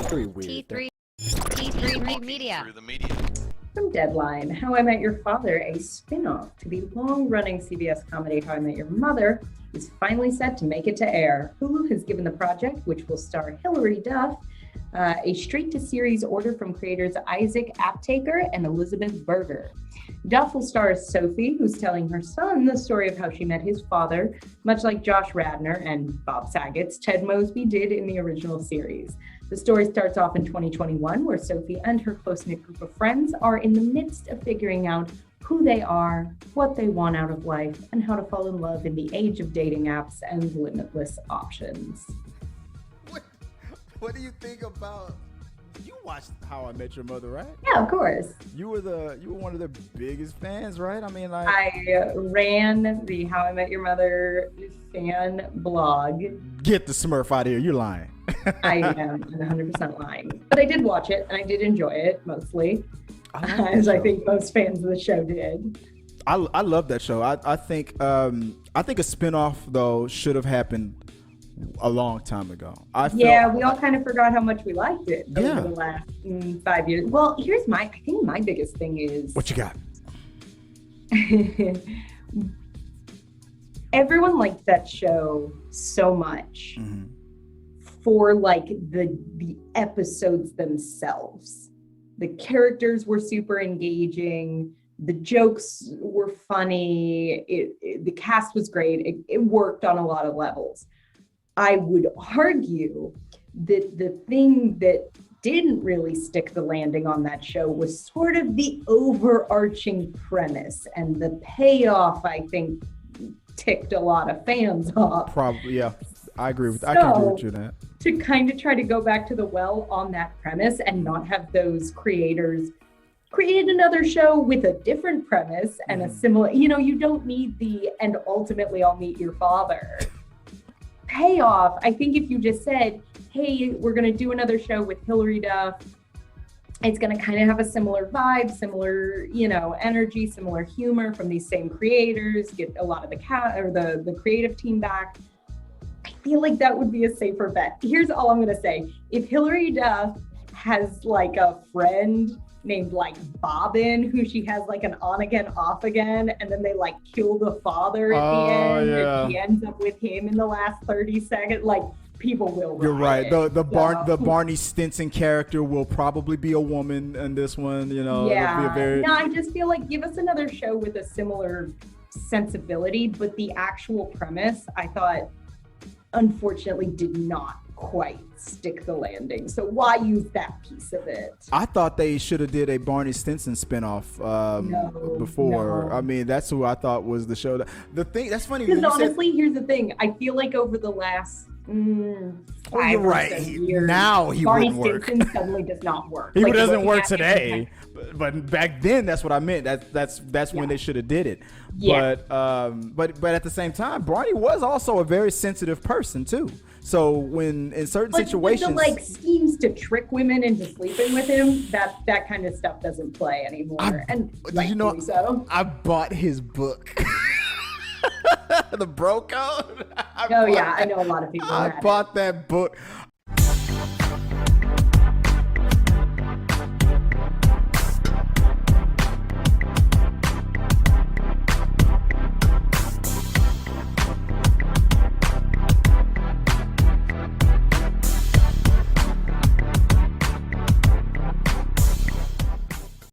Pretty weird. T3 Media. Through the media. From Deadline, How I Met Your Father, a spin-off to the long-running CBS comedy How I Met Your Mother, is finally set to make it to air. Hulu has given the project, which will star Hilary Duff, a straight-to-series order from creators Isaac Aptaker and Elizabeth Berger. Duff will star as Sophie, who's telling her son the story of how she met his father, much like Josh Radnor and Bob Saget's Ted Mosby did in the original series. The story starts off in 2021, where Sophie and her close-knit group of friends are in the midst of figuring out who they are, what they want out of life, and how to fall in love in the age of dating apps and limitless options. What do you think about? You watched How I Met Your Mother, right? Yeah, of course. You were one of the biggest fans, right? I mean, like, I ran the How I Met Your Mother fan blog. Get the Smurf out of here. You're lying. I am 100% lying. But I did watch it, and I did enjoy it, mostly. As I think most fans of the show did. I love that show. I think a spinoff, though, should have happened a long time ago. We all kind of forgot how much we liked it Yeah. over the last 5 years. Well, I think my biggest thing is... What you got? Everyone liked that show so much for like the episodes themselves. The characters were super engaging. The jokes were funny. The cast was great. It worked on a lot of levels. I would argue that the thing that didn't really stick the landing on that show was sort of the overarching premise, and the payoff, I think, ticked a lot of fans off. Probably, yeah. I agree with. I can agree with you on that. To kind of try to go back to the well on that premise and not have those creators create another show with a different premise and a similar, you don't need and ultimately I'll meet your father payoff. I think if you just said, hey, we're going to do another show with Hilary Duff, it's going to kind of have a similar vibe, similar, energy, similar humor from these same creators, get a lot of the creative team back. I feel like that would be a safer bet. Here's all I'm going to say. If Hilary Duff has like a friend named like Bobbin, who she has like an on again, off again, and then they like kill the father at the end, and she ends up with him in the last 30 seconds, like people will. You're right. The Barney Stinson character will probably be a woman in this one. Yeah. I just feel like give us another show with a similar sensibility, but the actual premise, I thought, unfortunately, did not quite stick the landing. So why use that piece of it? I thought they should have did a Barney Stinson spinoff before. No. I mean, that's who I thought was the show. The thing that's funny. Because honestly, here's the thing. I feel like over the last you're right. Years, now he Barney wouldn't work. Stinson suddenly does not work. He doesn't work today. But back then, that's what I meant. That's when they should have did it. Yeah. But at the same time, Barney was also a very sensitive person too. So when in certain situations, the schemes to trick women into sleeping with him, that kind of stuff doesn't play anymore. So. I bought his book. The Bro Code. I know a lot of people. I bought that book.